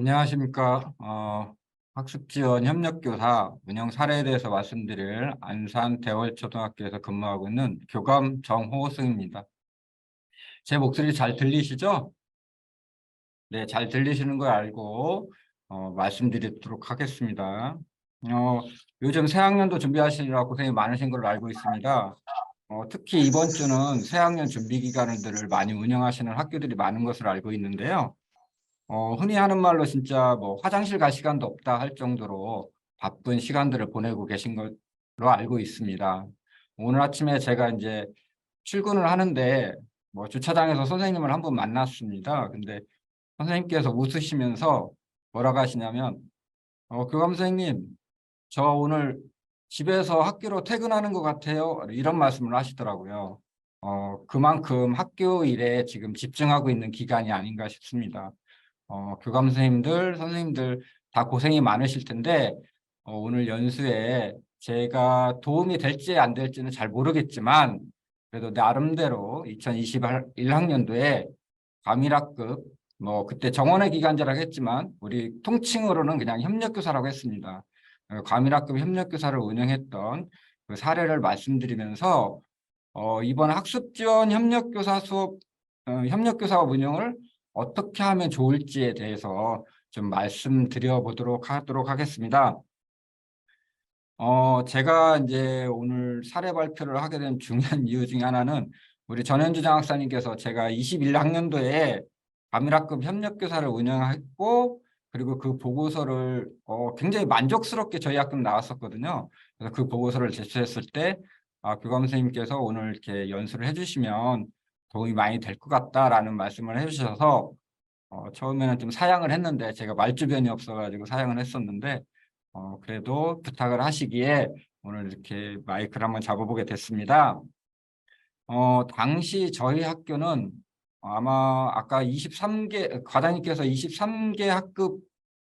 안녕하십니까. 학습지원 협력교사 운영 사례에 대해서 말씀드릴 안산 대월초등학교에서 근무하고 있는 교감 정호승입니다. 제 목소리 잘 들리시죠? 네, 잘 들리시는 걸 알고 말씀드리도록 하겠습니다. 요즘 새학년도 준비하시느라 고생이 많으신 걸로 알고 있습니다. 특히 이번 주는 새학년 준비 기간들을 많이 운영하시는 학교들이 많은 것으로 알고 있는데요. 흔히 하는 말로 진짜 뭐 화장실 갈 시간도 없다 할 정도로 바쁜 시간들을 보내고 계신 걸로 알고 있습니다. 오늘 아침에 제가 이제 출근을 하는데 뭐 주차장에서 선생님을 한 분 만났습니다. 근데 선생님께서 웃으시면서 뭐라고 하시냐면, 교감 선생님, 저 오늘 집에서 학교로 퇴근하는 것 같아요. 이런 말씀을 하시더라고요. 그만큼 학교 일에 지금 집중하고 있는 기간이 아닌가 싶습니다. 교감 선생님들, 선생님들 다 고생이 많으실 텐데, 오늘 연수에 제가 도움이 될지 안 될지는 잘 모르겠지만, 그래도 나름대로 2021학년도에 과밀학급, 뭐, 그때 정원의 기간제라고 했지만, 우리 통칭으로는 그냥 협력교사라고 했습니다. 과밀학급 협력교사를 운영했던 그 사례를 말씀드리면서, 이번 학습지원 협력교사 수업, 협력교사 운영을 어떻게 하면 좋을지에 대해서 좀 말씀드려 보도록 하겠습니다. 제가 이제 오늘 사례 발표를 하게 된 중요한 이유 중에 하나는 우리 전현주 장학사님께서 제가 21학년도에 과밀학급 협력교사를 운영했고, 그리고 그 보고서를 굉장히 만족스럽게 저희 학교는 나왔었거든요. 그래서 그 보고서를 제출했을 때 교감 선생님께서 오늘 이렇게 연수를 해주시면 도움이 많이 될 것 같다라는 말씀을 해주셔서 처음에는 좀 사양을 했는데, 제가 말주변이 없어가지고 사양을 했었는데, 그래도 부탁을 하시기에 오늘 이렇게 마이크를 한번 잡아보게 됐습니다. 당시 저희 학교는 아마 아까 23개, 과장님께서 23개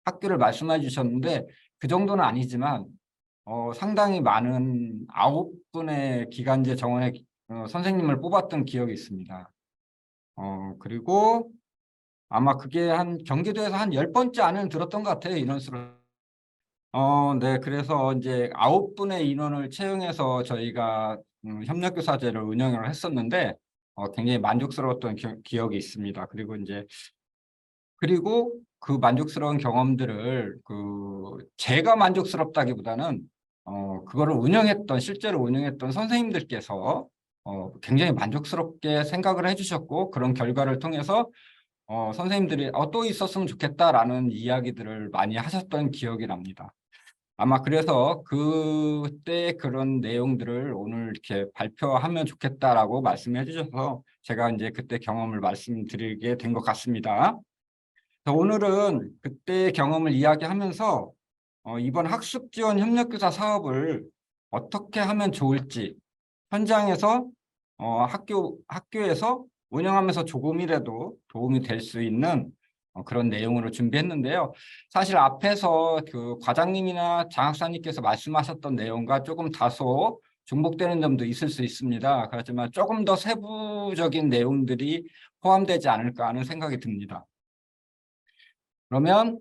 학교를 말씀해 주셨는데, 그 정도는 아니지만, 상당히 많은 9분의 기간제 정원의 선생님을 뽑았던 기억이 있습니다. 그리고 아마 그게 한 경기도에서 한 10번째 안에는 들었던 것 같아요, 인원수를. 네. 그래서 이제 9분의 인원을 채용해서 저희가 협력교사제를 운영을 했었는데, 굉장히 만족스러웠던 기억이 있습니다. 그리고 그 만족스러운 경험들을 제가 만족스럽다기보다는 그거를 실제로 운영했던 선생님들께서 굉장히 만족스럽게 생각을 해주셨고, 그런 결과를 통해서 선생님들이 또 있었으면 좋겠다라는 이야기들을 많이 하셨던 기억이 납니다. 아마 그래서 그때 그런 내용들을 오늘 이렇게 발표하면 좋겠다라고 말씀해 주셔서 제가 이제 그때 경험을 말씀드리게 된 것 같습니다. 오늘은 그때 경험을 이야기하면서 이번 학습지원 협력교사 사업을 어떻게 하면 좋을지, 현장에서 학교에서 운영하면서 조금이라도 도움이 될 수 있는 그런 내용으로 준비했는데요. 사실 앞에서 그 과장님이나 장학사님께서 말씀하셨던 내용과 조금 다소 중복되는 점도 있을 수 있습니다. 그렇지만 조금 더 세부적인 내용들이 포함되지 않을까 하는 생각이 듭니다. 그러면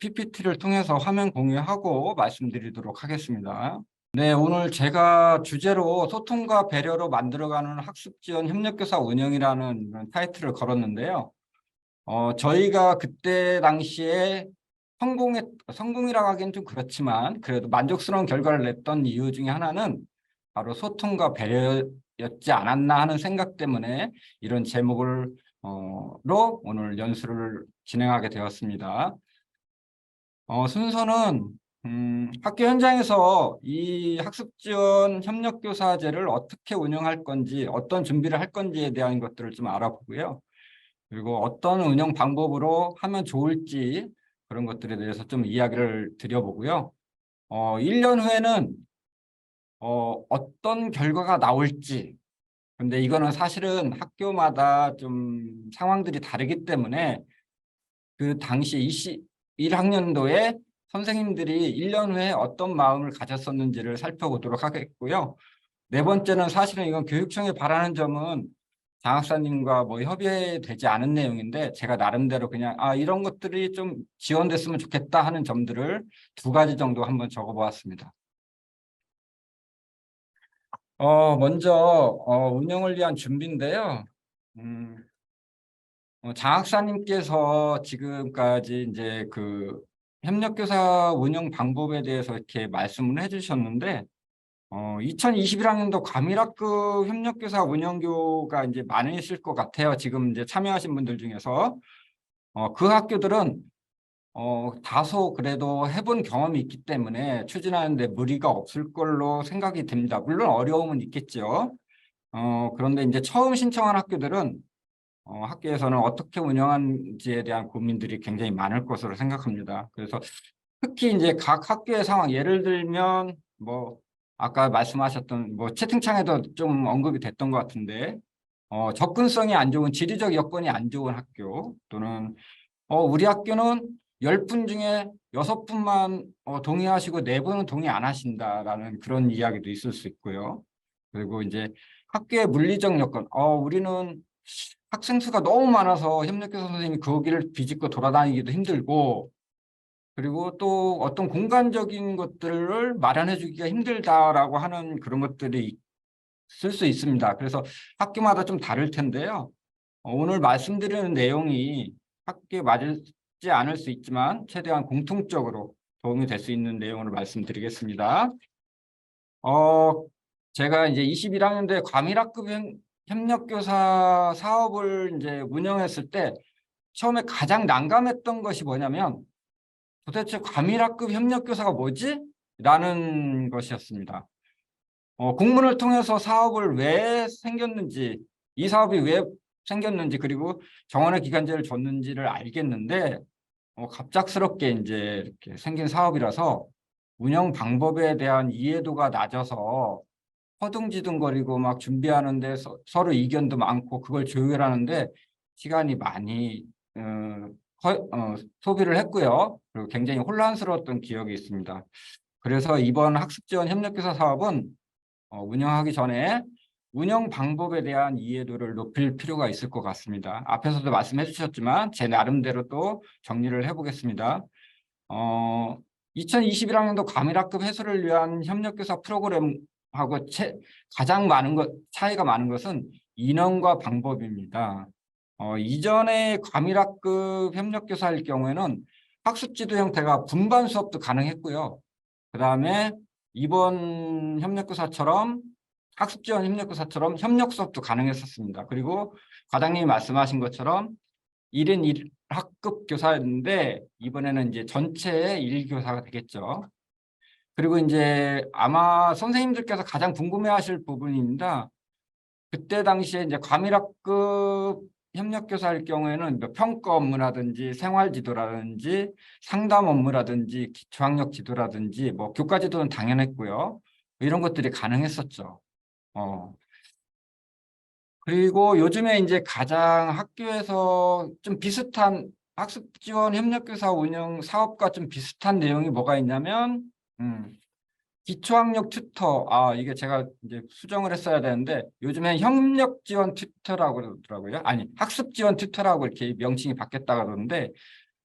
PPT를 통해서 화면 공유하고 말씀드리도록 하겠습니다. 네, 오늘 제가 주제로 소통과 배려로 만들어가는 학습지원 협력교사 운영이라는 타이틀을 걸었는데요. 저희가 그때 당시에 성공이라고 하기엔 좀 그렇지만 그래도 만족스러운 결과를 냈던 이유 중에 하나는 바로 소통과 배려였지 않았나 하는 생각 때문에 이런 제목을 로 오늘 연수를 진행하게 되었습니다. 순서는 학교 현장에서 이 학습지원 협력교사제를 어떻게 운영할 건지, 어떤 준비를 할 건지에 대한 것들을 좀 알아보고요. 그리고 어떤 운영 방법으로 하면 좋을지 그런 것들에 대해서 좀 이야기를 드려보고요. 1년 후에는 어떤 결과가 나올지, 근데 이거는 사실은 학교마다 좀 상황들이 다르기 때문에 그 당시 21학년도에 선생님들이 1년 후에 어떤 마음을 가졌었는지를 살펴보도록 하겠고요. 네 번째는 사실은 이건 교육청에 바라는 점은 장학사님과 뭐 협의되지 않은 내용인데 제가 나름대로 그냥 이런 것들이 좀 지원됐으면 좋겠다 하는 점들을 2가지 정도 한번 적어보았습니다. 먼저 운영을 위한 준비인데요. 음, 장학사님께서 지금까지 이제 그 협력교사 운영 방법에 대해서 이렇게 말씀을 해주셨는데 2021학년도 과밀학급 협력교사 운영교가 이제 많이 있을 것 같아요. 지금 이제 참여하신 분들 중에서 그 학교들은 다소 그래도 해본 경험이 있기 때문에 추진하는데 무리가 없을 걸로 생각이 됩니다. 물론 어려움은 있겠죠. 그런데 이제 처음 신청한 학교들은 학교에서는 어떻게 운영하는지에 대한 고민들이 굉장히 많을 것으로 생각합니다. 그래서 특히 이제 각 학교의 상황, 예를 들면 뭐 아까 말씀하셨던 뭐 채팅창에도 좀 언급이 됐던 것 같은데 접근성이 안 좋은 지리적 여건이 안 좋은 학교 또는 우리 학교는 10분 중에 6분만 동의하시고 4분은 동의 안 하신다라는 그런 이야기도 있을 수 있고요. 그리고 이제 학교의 물리적 여건, 우리는 학생 수가 너무 많아서 협력교사 선생님이 거기를 비집고 돌아다니기도 힘들고 그리고 또 어떤 공간적인 것들을 마련해 주기가 힘들다라고 하는 그런 것들이 있을 수 있습니다. 그래서 학교마다 좀 다를 텐데요. 오늘 말씀드리는 내용이 학교에 맞지 않을 수 있지만 최대한 공통적으로 도움이 될 수 있는 내용으로 말씀드리겠습니다. 제가 이제 21학년도에 과밀학급 협력교사 사업을 이제 운영했을 때 처음에 가장 난감했던 것이 뭐냐면 도대체 과밀학급 협력교사가 뭐지? 라는 것이었습니다. 공문을 통해서 사업을 왜 생겼는지, 이 사업이 왜 생겼는지, 그리고 정원의 기간제를 줬는지를 알겠는데, 갑작스럽게 이제 이렇게 생긴 사업이라서 운영 방법에 대한 이해도가 낮아서 허둥지둥거리고 막 준비하는데 서로 이견도 많고 그걸 조율하는데 시간이 많이 소비를 했고요. 그리고 굉장히 혼란스러웠던 기억이 있습니다. 그래서 이번 학습지원 협력교사 사업은 운영하기 전에 운영 방법에 대한 이해도를 높일 필요가 있을 것 같습니다. 앞에서도 말씀해 주셨지만 제 나름대로 또 정리를 해보겠습니다. 2021학년도 과밀학급 해소를 위한 협력교사 프로그램하고 가장 많은 차이가 많은 것은 인원과 방법입니다. 이전에 과밀학급 협력교사일 경우에는 학습지도 형태가 분반 수업도 가능했고요. 그 다음에 이번 협력교사처럼 학습지원 협력교사처럼 협력 수업도 가능했었습니다. 그리고 과장님이 말씀하신 것처럼 1인 1학급 교사였는데 이번에는 이제 전체의 1교사가 되겠죠. 그리고 이제 아마 선생님들께서 가장 궁금해하실 부분입니다. 그때 당시에 이제 과밀학급 협력교사일 경우에는 뭐 평가 업무라든지 생활지도라든지 상담 업무라든지 기초학력 지도라든지 뭐 교과 지도는 당연했고요. 이런 것들이 가능했었죠. 그리고 요즘에 이제 가장 학교에서 좀 비슷한 학습 지원 협력교사 운영 사업과 좀 비슷한 내용이 뭐가 있냐면 기초학력 튜터, 이게 제가 이제 수정을 했어야 되는데 요즘엔 협력 지원 튜터라고 그러더라고요. 아니, 학습 지원 튜터라고 이렇게 명칭이 바뀌었다 그러는데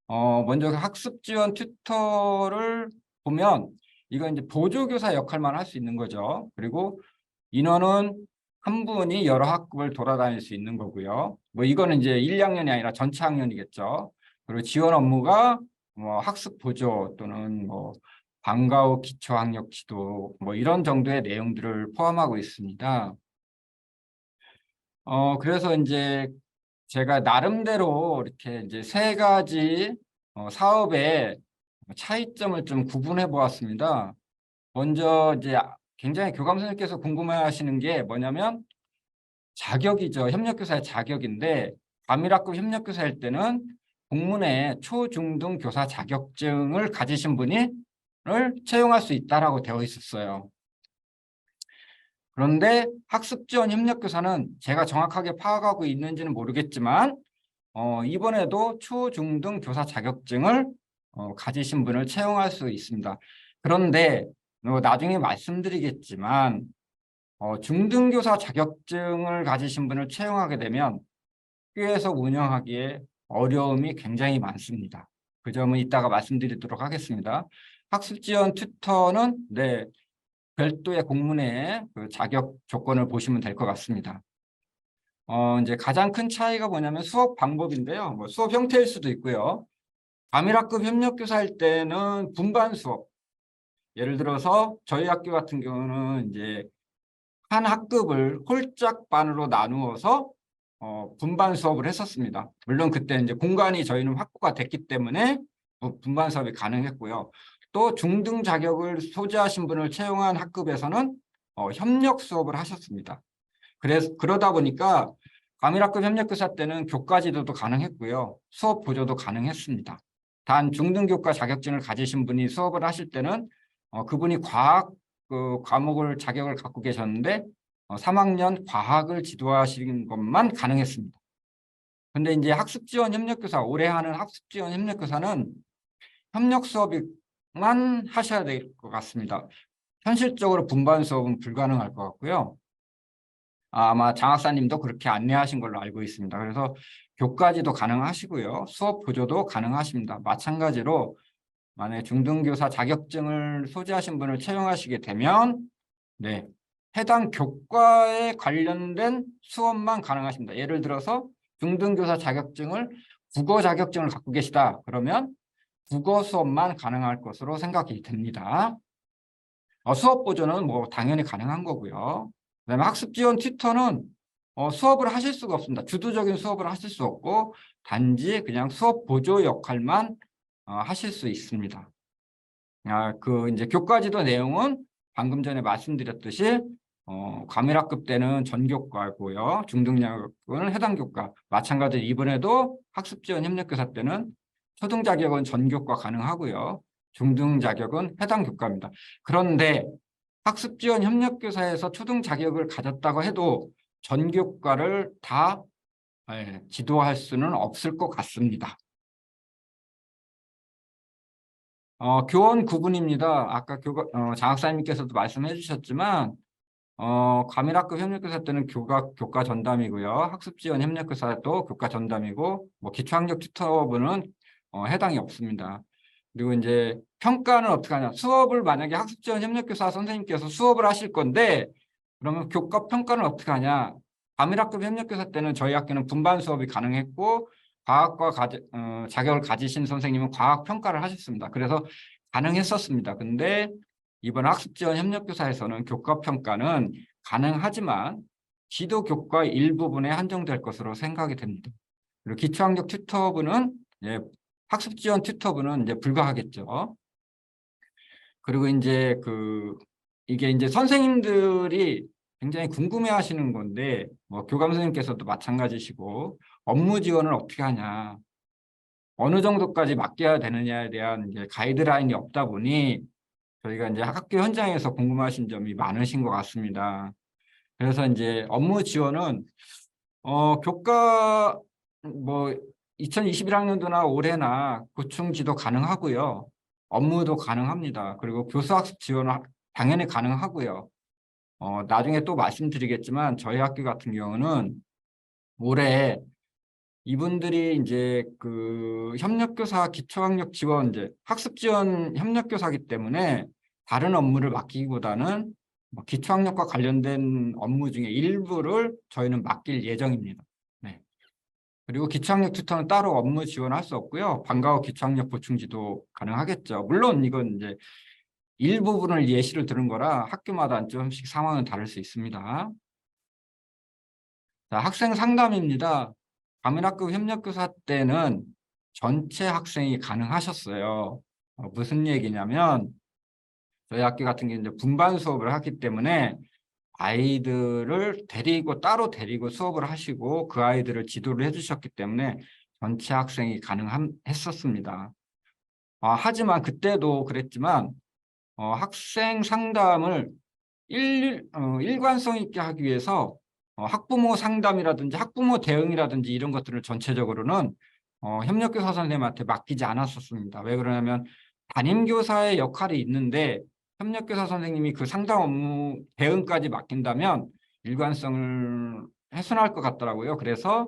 먼저 그 학습 지원 튜터를 보면 이건 이제 보조교사 역할만 할 수 있는 거죠. 그리고 인원은 한 분이 여러 학급을 돌아다닐 수 있는 거고요. 뭐 이거는 이제 1, 2학년이 아니라 전체 학년이겠죠. 그리고 지원 업무가 뭐 학습 보조 또는 뭐 방과 후 기초학력 지도 뭐 이런 정도의 내용들을 포함하고 있습니다. 그래서 이제 제가 나름대로 이렇게 이제 3가지 사업의 차이점을 좀 구분해 보았습니다. 먼저 이제 굉장히 교감 선생님께서 궁금해하시는 게 뭐냐면 자격이죠. 협력교사의 자격인데 과밀학급 협력교사일 때는 공문에 초중등 교사 자격증을 가지신 분이 채용할 수 있다라고 되어 있었어요. 그런데 학습지원 협력교사는 제가 정확하게 파악하고 있는지는 모르겠지만 이번에도 초중등 교사 자격증을 가지신 분을 채용할 수 있습니다. 그런데 나중에 말씀드리겠지만 중등교사 자격증을 가지신 분을 채용하게 되면 학교에서 운영하기에 어려움이 굉장히 많습니다. 그 점은 이따가 말씀드리도록 하겠습니다. 학습지원 튜터는 별도의 공문에 그 자격 조건을 보시면 될 것 같습니다. 이제 가장 큰 차이가 뭐냐면 수업 방법인데요. 뭐 수업 형태일 수도 있고요. 과밀학급 협력교사일 때는 분반 수업. 예를 들어서 저희 학교 같은 경우는 이제 한 학급을 홀짝반으로 나누어서 분반 수업을 했었습니다. 물론 그때 이제 공간이 저희는 확보가 됐기 때문에 분반 수업이 가능했고요. 또 중등 자격을 소지하신 분을 채용한 학급에서는 협력 수업을 하셨습니다. 그러다 보니까 과밀학급 협력교사 때는 교과 지도도 가능했고요. 수업 보조도 가능했습니다. 단 중등교과 자격증을 가지신 분이 수업을 하실 때는 그분이 과학 과목을 자격을 갖고 계셨는데 3학년 과학을 지도하시는 것만 가능했습니다. 근데 이제 학습지원 협력교사, 올해 하는 학습지원 협력교사는 협력 수업만 하셔야 될 것 같습니다. 현실적으로 분반 수업은 불가능할 것 같고요. 아마 장학사님도 그렇게 안내하신 걸로 알고 있습니다. 그래서 교과지도 가능하시고요. 수업 보조도 가능하십니다. 마찬가지로 만약에 중등교사 자격증을 소지하신 분을 채용하시게 되면 해당 교과에 관련된 수업만 가능하십니다. 예를 들어서 중등교사 자격증을 국어 자격증을 갖고 계시다. 그러면 국어 수업만 가능할 것으로 생각이 됩니다. 수업 보조는 뭐 당연히 가능한 거고요. 그다음에 학습지원 튜터는 수업을 하실 수가 없습니다. 주도적인 수업을 하실 수 없고 단지 그냥 수업 보조 역할만 하실 수 있습니다. 그 이제 교과지도 내용은 방금 전에 말씀드렸듯이 과밀학급 때는 전교과고요. 중등자격은 해당 교과. 마찬가지로 이번에도 학습지원 협력교사 때는 초등 자격은 전교과 가능하고요. 중등 자격은 해당 교과입니다. 그런데 학습지원 협력교사에서 초등 자격을 가졌다고 해도 전교과를 다 지도할 수는 없을 것 같습니다. 교원 구분입니다. 아까 장학사님께서도 말씀해 주셨지만 과밀학급 협력교사 때는 교과 전담이고요. 학습지원 협력교사도 교과 전담이고 뭐 기초학력 튜터분은 해당이 없습니다. 그리고 이제 평가는 어떻게 하냐. 수업을 만약에 학습지원 협력교사 선생님께서 수업을 하실 건데 그러면 교과 평가는 어떻게 하냐. 과밀학급 협력교사 때는 저희 학교는 분반 수업이 가능했고 과학과 자격을 가지신 선생님은 과학 평가를 하셨습니다. 그래서 가능했었습니다. 근데 이번 학습지원 협력교사에서는 교과 평가는 가능하지만 지도 교과 일부분에 한정될 것으로 생각이 됩니다. 그리고 기초학력 튜터분은 학습지원 튜터분은 이제 불가하겠죠. 그리고 이제 이게 이제 선생님들이 굉장히 궁금해하시는 건데 뭐 교감 선생님께서도 마찬가지시고 업무 지원을 어떻게 하냐, 어느 정도까지 맡겨야 되느냐에 대한 이제 가이드라인이 없다 보니 저희가 이제 학교 현장에서 궁금하신 점이 많으신 것 같습니다. 그래서 이제 업무 지원은 교과 뭐 2021학년도나 올해나 구충 지도 가능하고요. 업무도 가능합니다. 그리고 교수학습 지원은 당연히 가능하고요. 나중에 또 말씀드리겠지만 저희 학교 같은 경우는 올해 이분들이 이제 그 협력교사 기초학력 지원 이제 학습 지원 협력교사이기 때문에 다른 업무를 맡기기보다는 기초학력과 관련된 업무 중에 일부를 저희는 맡길 예정입니다. 네. 그리고 기초학력 튜터는 따로 업무 지원할 수 없고요. 방과 후 기초학력 보충지도 가능하겠죠. 물론 이건 이제 일부분을 예시를 들은 거라 학교마다 조금씩 상황은 다를 수 있습니다. 자, 학생 상담입니다. 과밀학급 협력교사 때는 전체 학생이 가능하셨어요. 무슨 얘기냐면 저희 학교 같은 경우는 이제 분반 수업을 하기 때문에 아이들을 따로 데리고 수업을 하시고 그 아이들을 지도를 해주셨기 때문에 전체 학생이 가능했었습니다. 하지만 그때도 그랬지만 학생 상담을 일관성 있게 하기 위해서 학부모 상담이라든지 학부모 대응이라든지 이런 것들을 전체적으로는 협력교사 선생님한테 맡기지 않았었습니다. 왜 그러냐면 담임교사의 역할이 있는데 협력교사 선생님이 그 상담 업무 대응까지 맡긴다면 일관성을 훼손할 것 같더라고요. 그래서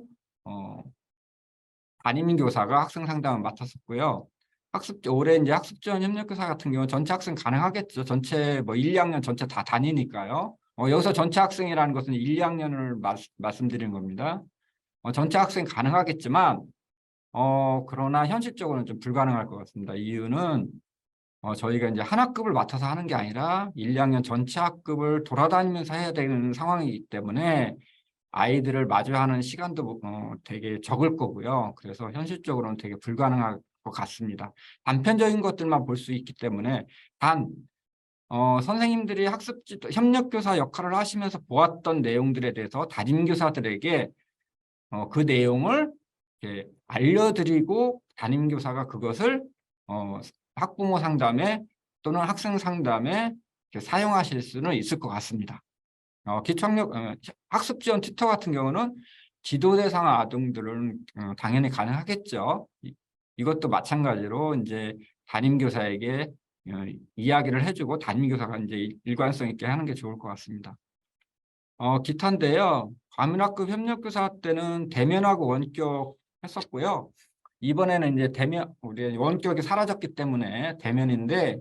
담임교사가 학생 상담을 맡았었고요. 올해 이제 학습 지원 협력교사 같은 경우 전체 학생 가능하겠죠. 전체 뭐 1, 2학년 전체 다 다니니까요. 여기서 전체 학생이라는 것은 1, 2학년을 말씀드리는 겁니다. 전체 학생 가능하겠지만 그러나 현실적으로는 좀 불가능할 것 같습니다. 이유는 저희가 이제 한 학급을 맡아서 하는 게 아니라 1, 2학년 전체 학급을 돌아다니면서 해야 되는 상황이기 때문에 아이들을 마주하는 시간도 되게 적을 거고요. 그래서 현실적으로는 되게 불가능할 것 같습니다. 단편적인 것들만 볼 수 있기 때문에 단 선생님들이 협력교사 역할을 하시면서 보았던 내용들에 대해서 담임교사들에게 그 내용을 이렇게 알려드리고 담임교사가 그것을 학부모 상담에 또는 학생 상담에 사용하실 수는 있을 것 같습니다. 학습 지원 튜터 같은 경우는 지도 대상 아동들은 당연히 가능하겠죠. 이것도 마찬가지로 이제 담임교사에게 이야기를 해주고 담임교사가 이제 일관성 있게 하는 게 좋을 것 같습니다. 기타인데요. 과민학급 협력교사 때는 대면하고 원격 했었고요. 이번에는 이제 우리 원격이 사라졌기 때문에 대면인데,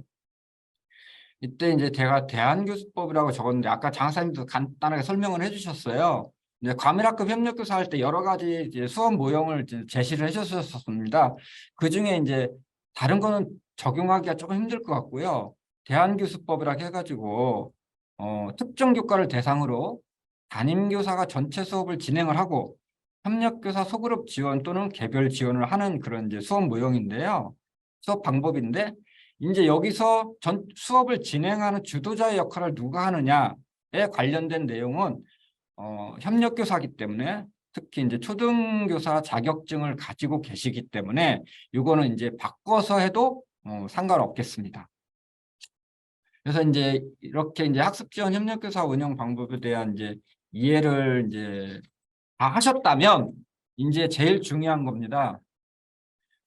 이때 이제 제가 대한교수법이라고 적었는데 아까 장사님도 간단하게 설명을 해주셨어요. 이제 과밀학급 협력교사 할 때 여러 가지 이제 수업 모형을 이제 제시를 해주셨습니다. 그 중에 이제 다른 거는 적용하기가 조금 힘들 것 같고요. 대한교수법이라고 해가지고 특정 교과를 대상으로 담임교사가 전체 수업을 진행을 하고 협력교사 소그룹 지원 또는 개별 지원을 하는 그런 이제 수업 모형인데요. 수업 방법인데 이제 여기서 수업을 진행하는 주도자의 역할을 누가 하느냐에 관련된 내용은 협력교사이기 때문에 특히 이제 초등교사 자격증을 가지고 계시기 때문에 이거는 이제 바꿔서 해도 상관없겠습니다. 그래서 이제 이렇게 이제 학습 지원 협력교사 운영 방법에 대한 이제 이해를 이제 다 하셨다면 이제 제일 중요한 겁니다.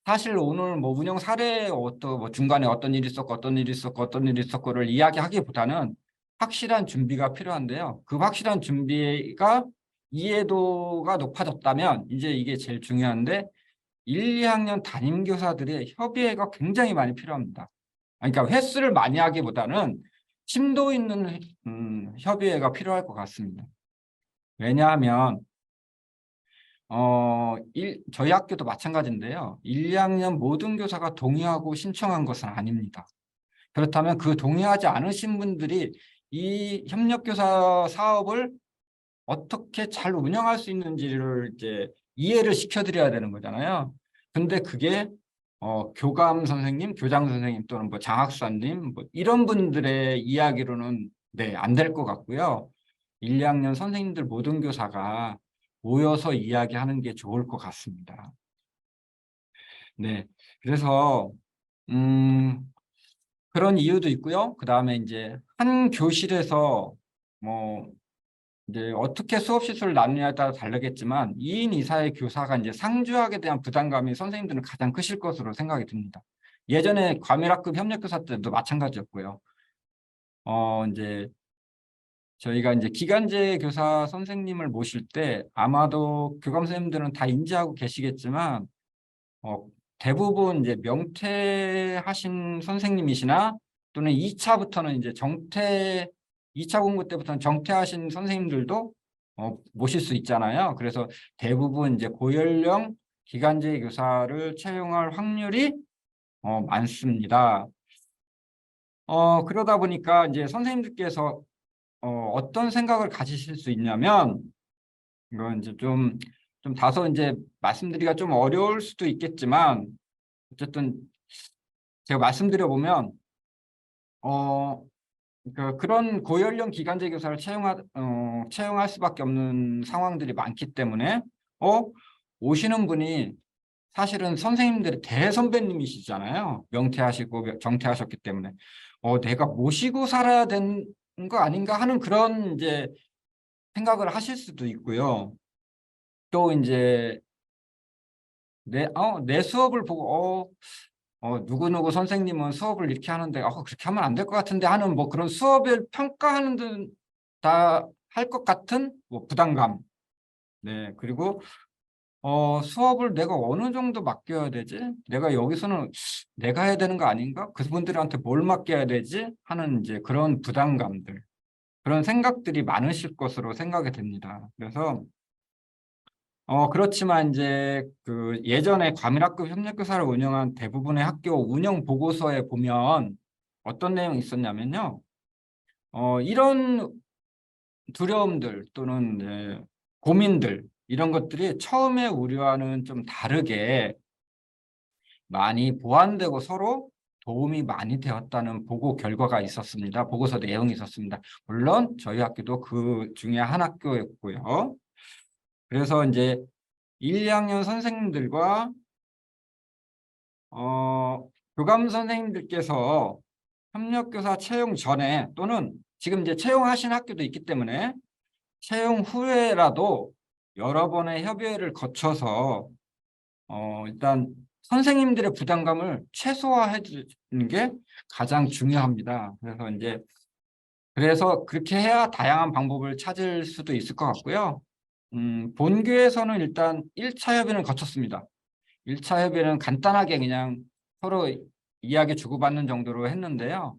사실 오늘 뭐 운영 사례 뭐 중간에 어떤 일이 있었고 어떤 일이 있었고 어떤 일이 있었고를 이야기하기보다는 확실한 준비가 필요한데요. 그 확실한 준비가 이해도가 높아졌다면 이제 이게 제일 중요한데 1, 2학년 담임교사들의 협의회가 굉장히 많이 필요합니다. 그러니까 횟수를 많이 하기보다는 심도 있는 협의회가 필요할 것 같습니다. 왜냐하면 저희 학교도 마찬가지인데요. 1, 2학년 모든 교사가 동의하고 신청한 것은 아닙니다. 그렇다면 그 동의하지 않으신 분들이 이 협력교사 사업을 어떻게 잘 운영할 수 있는지를 이제 이해를 시켜드려야 되는 거잖아요. 근데 그게 교감 선생님, 교장 선생님 또는 뭐 장학사님 뭐 이런 분들의 이야기로는 네, 안 될 것 같고요. 1, 2학년 선생님들 모든 교사가 모여서 이야기하는 게 좋을 것 같습니다. 네, 그래서 그런 이유도 있고요. 그 다음에 이제 한 교실에서 뭐 이제 어떻게 수업 시설을 나누냐에 따라 다르겠지만 2인 이상의 교사가 이제 상주하게 대한 부담감이 선생님들은 가장 크실 것으로 생각이 듭니다. 예전에 과밀학급 협력교사 때도 마찬가지였고요. 이제 저희가 이제 기간제 교사 선생님을 모실 때 아마도 교감 선생님들은 다 인지하고 계시겠지만 어, 대부분 이제 명퇴하신 선생님이시나 또는 2차부터는 이제 2차 공부 때부터는 정퇴하신 선생님들도 모실 수 있잖아요. 그래서 대부분 이제 고연령 기간제 교사를 채용할 확률이 많습니다. 그러다 보니까 이제 선생님들께서 어떤 생각을 가지실 수 있냐면 이건 이제 좀 다소 이제 말씀드리기가 좀 어려울 수도 있겠지만 어쨌든 제가 말씀드려 보면 그런 고연령 기간제 교사를 채용할 수밖에 없는 상황들이 많기 때문에 오시는 분이 사실은 선생님들의 대선배님이시잖아요. 명퇴하시고 정퇴하셨기 때문에 내가 모시고 살아야 되는 거 아닌가 하는 그런 이제 생각을 하실 수도 있고요. 또 이제 내 수업을 보고 누구누구 선생님은 수업을 이렇게 하는데 그렇게 하면 안 될 것 같은데 하는 뭐 그런 수업을 평가하는 다 할 것 같은 뭐 부담감. 네. 그리고 수업을 내가 어느 정도 맡겨야 되지? 내가 여기서는 내가 해야 되는 거 아닌가? 그분들한테 뭘 맡겨야 되지? 하는 이제 그런 부담감들, 그런 생각들이 많으실 것으로 생각이 됩니다. 그래서 그렇지만 이제 그 예전에 과밀학급 협력교사를 운영한 대부분의 학교 운영 보고서에 보면 어떤 내용이 있었냐면요. 이런 두려움들 또는 고민들 이런 것들이 처음에 우려와는 좀 다르게 많이 보완되고 서로 도움이 많이 되었다는 보고 결과가 있었습니다. 보고서 내용이 있었습니다. 물론 저희 학교도 그 중에 한 학교였고요. 그래서 이제 1, 2학년 선생님들과 교감 선생님들께서 협력교사 채용 전에 또는 지금 이제 채용하신 학교도 있기 때문에 채용 후에라도 여러 번의 협의회를 거쳐서 일단 선생님들의 부담감을 최소화해 주는 게 가장 중요합니다. 그래서 그렇게 해야 다양한 방법을 찾을 수도 있을 것 같고요. 본교에서는 일단 1차 협의는 거쳤습니다. 1차 협의는 간단하게 그냥 서로 이야기 주고받는 정도로 했는데요.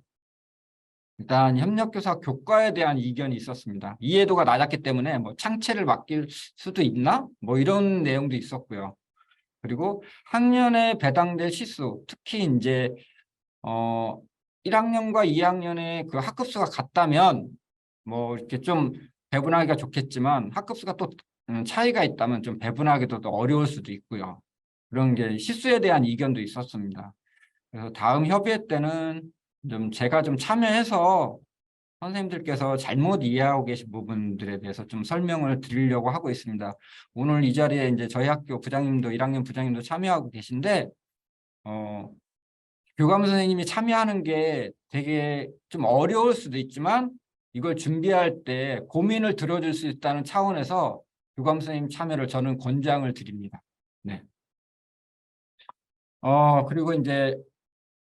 일단 협력교사 교과에 대한 이견이 있었습니다. 이해도가 낮았기 때문에 뭐 창체를 맡길 수도 있나? 뭐 이런 내용도 있었고요. 그리고 학년에 배당될 시수, 특히 이제 1학년과 2학년의 그 학급수가 같다면 뭐 이렇게 좀 배분하기가 좋겠지만 학급수가 또 차이가 있다면 좀 배분하기도 또 어려울 수도 있고요. 그런 게 시수에 대한 이견도 있었습니다. 그래서 다음 협의회 때는 좀 제가 좀 참여해서 선생님들께서 잘못 이해하고 계신 부분들에 대해서 좀 설명을 드리려고 하고 있습니다. 오늘 이 자리에 이제 저희 학교 부장님도 1학년 부장님도 참여하고 계신데 교감 선생님이 참여하는 게 되게 좀 어려울 수도 있지만 이걸 준비할 때 고민을 들어줄 수 있다는 차원에서 교감 선생님 참여를 저는 권장을 드립니다. 네. 그리고 이제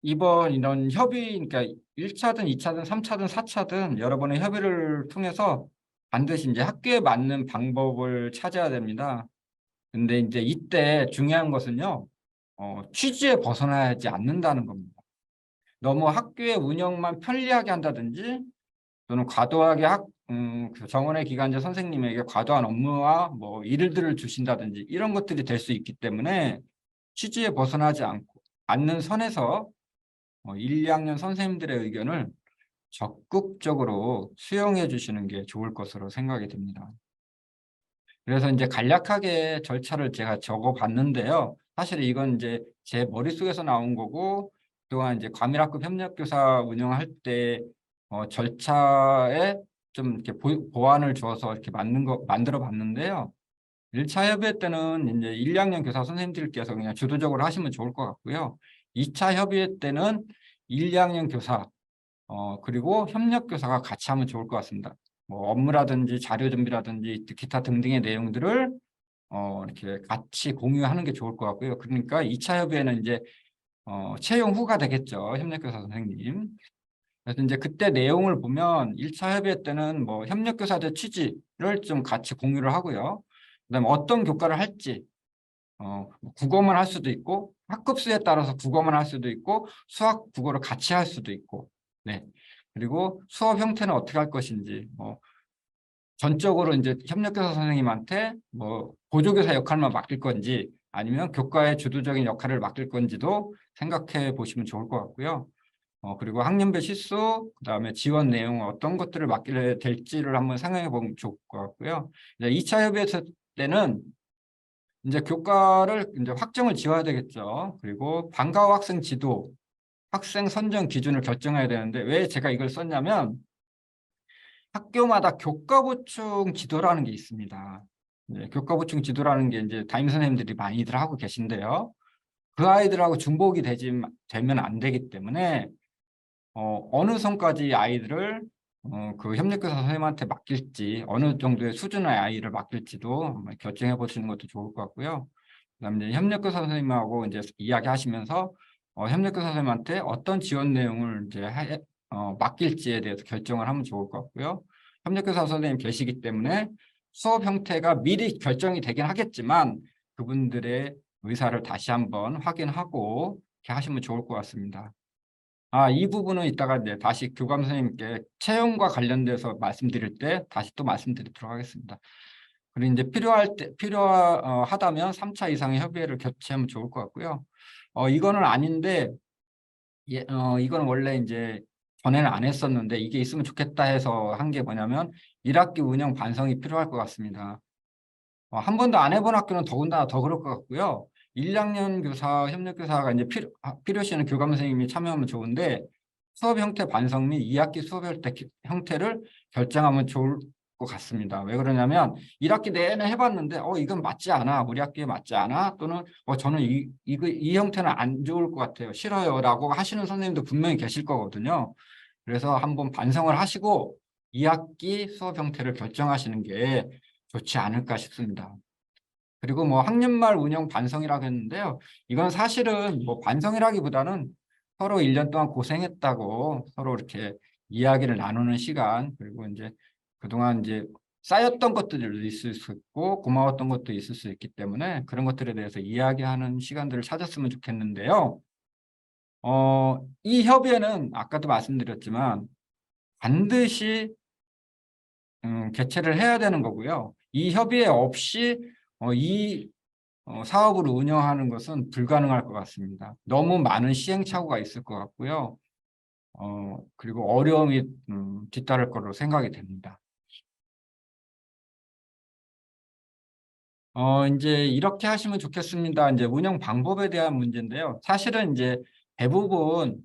이번 이런 협의, 그러니까 1차든 2차든 3차든 4차든 여러 번의 협의를 통해서 반드시 이제 학교에 맞는 방법을 찾아야 됩니다. 근데 이제 이때 중요한 것은요, 취지에 벗어나지 않는다는 겁니다. 너무 학교의 운영만 편리하게 한다든지 또는 과도하게 그 정원의 기간제 선생님에게 과도한 업무와 뭐 일들을 주신다든지 이런 것들이 될 수 있기 때문에 취지에 벗어나지 않는 선에서 1, 2학년 선생님들의 의견을 적극적으로 수용해 주시는 게 좋을 것으로 생각이 됩니다. 그래서 이제 간략하게 절차를 제가 적어 봤는데요. 사실 이건 이제 제 머릿속에서 나온 거고 또한 이제 과밀학급 협력교사 운영할 때 절차에 좀 이렇게 보완을 주어서 이렇게 만들어 봤는데요. 1차 협의회 때는 이제 1, 2학년 교사 선생님들께서 그냥 주도적으로 하시면 좋을 것 같고요. 2차 협의회 때는 1, 2학년 교사 그리고 협력교사가 같이 하면 좋을 것 같습니다. 뭐 업무라든지 자료 준비라든지 기타 등등의 내용들을 이렇게 같이 공유하는 게 좋을 것 같고요. 그러니까 2차 협의회는 이제 채용 후가 되겠죠. 협력교사 선생님. 그래서 이제 그때 내용을 보면 1차 협의회 때는 뭐 협력교사들 취지를 좀 같이 공유를 하고요. 그다음에 어떤 교과를 할지 국어만 할 수도 있고 학급수에 따라서 국어만 할 수도 있고 수학, 국어를 같이 할 수도 있고 네. 그리고 수업 형태는 어떻게 할 것인지 전적으로 이제 협력교사 선생님한테 뭐 보조교사 역할만 맡길 건지 아니면 교과의 주도적인 역할을 맡길 건지도 생각해 보시면 좋을 것 같고요. 그리고 학년별 실수, 그다음에 지원 내용 어떤 것들을 맡기게 될지를 한번 생각해 보면 좋을 것 같고요. 이제 2차 협의 때는 이제 교과를 이제 확정을 지어야 되겠죠. 그리고 방과 후 학생 지도, 학생 선정 기준을 결정해야 되는데 왜 제가 이걸 썼냐면 학교마다 교과 보충 지도라는 게 있습니다. 네, 교과 보충 지도라는 게 이제 담임 선생님들이 많이들 하고 계신데요. 그 아이들하고 중복이 되면 안 되기 때문에 어느 선까지 아이들을 그 협력교사 선생님한테 맡길지 어느 정도의 수준의 아이를 맡길지도 한번 결정해 보시는 것도 좋을 것 같고요. 그다음에 이제 협력교사 선생님하고 이제 이야기하시면서 협력교사 선생님한테 어떤 지원 내용을 이제 맡길지에 대해서 결정을 하면 좋을 것 같고요. 협력교사 선생님 계시기 때문에 수업 형태가 미리 결정이 되긴 하겠지만 그분들의 의사를 다시 한번 확인하고 이렇게 하시면 좋을 것 같습니다. 이 부분은 이따가 이제 다시 교감 선생님께 채용과 관련돼서 말씀드릴 때 다시 또 말씀드리도록 하겠습니다. 그리고 이제 필요하다면 3차 이상의 협의회를 개최하면 좋을 것 같고요. 이거는 아닌데, 이거는 원래 이제 전에는 안 했었는데 이게 있으면 좋겠다 해서 한 게 뭐냐면 1학기 운영 반성이 필요할 것 같습니다. 한 번도 안 해본 학교는 더군다나 더 그럴 것 같고요. 1학년 교사, 협력교사가 이제 필요시에는 교감 선생님이 참여하면 좋은데 수업 형태 반성 및 2학기 수업 형태를 결정하면 좋을 것 같습니다. 왜 그러냐면 1학기 내내 해봤는데 이건 맞지 않아. 우리 학교에 맞지 않아. 또는 저는 이 형태는 안 좋을 것 같아요. 싫어요. 라고 하시는 선생님도 분명히 계실 거거든요. 그래서 한번 반성을 하시고 2학기 수업 형태를 결정하시는 게 좋지 않을까 싶습니다. 그리고 뭐 학년 말 운영 반성이라고 했는데요. 이건 사실은 뭐 반성이라기보다는 서로 1년 동안 고생했다고 서로 이렇게 이야기를 나누는 시간, 그리고 이제 그동안 이제 쌓였던 것들도 있을 수 있고 고마웠던 것도 있을 수 있기 때문에 그런 것들에 대해서 이야기하는 시간들을 찾았으면 좋겠는데요. 이 협의회는 아까도 말씀드렸지만 반드시 개최를 해야 되는 거고요. 이 협의회 없이 이 사업을 운영하는 것은 불가능할 것 같습니다. 너무 많은 시행착오가 있을 것 같고요. 그리고 어려움이 뒤따를 거로 생각이 됩니다. 이제 이렇게 하시면 좋겠습니다. 이제 운영 방법에 대한 문제인데요. 사실은 이제 대부분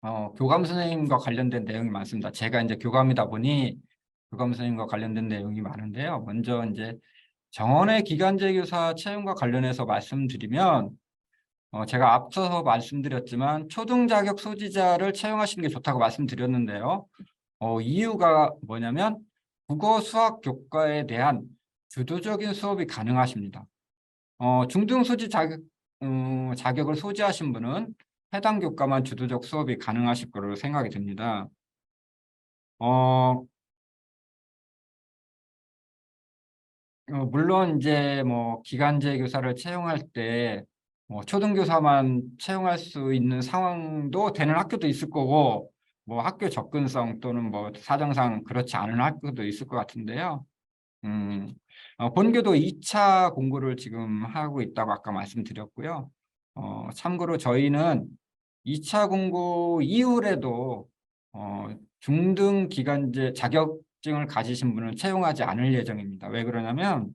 교감 선생님과 관련된 내용이 많습니다. 제가 이제 교감이다 보니 교감 선생님과 관련된 내용이 많은데요. 먼저 이제 정원의 기간제 교사 채용과 관련해서 말씀드리면 제가 앞서서 말씀드렸지만 초등 자격 소지자를 채용하시는 게 좋다고 말씀드렸는데요. 이유가 뭐냐면 국어, 수학, 교과에 대한 주도적인 수업이 가능하십니다. 중등 소지 자격을 소지하신 분은 해당 교과만 주도적 수업이 가능하실 거로 생각이 듭니다. 물론 이제 뭐 기간제 교사를 채용할 때 초등교사만 채용할 수 있는 상황도 되는 학교도 있을 거고 뭐 학교 접근성 또는 뭐 사정상 그렇지 않은 학교도 있을 것 같은데요. 본교도 2차 공고를 지금 하고 있다고 아까 말씀드렸고요. 참고로 저희는 2차 공고 이후에도 중등 기간제 자격증을 가지신 분을 채용하지 않을 예정입니다. 왜 그러냐면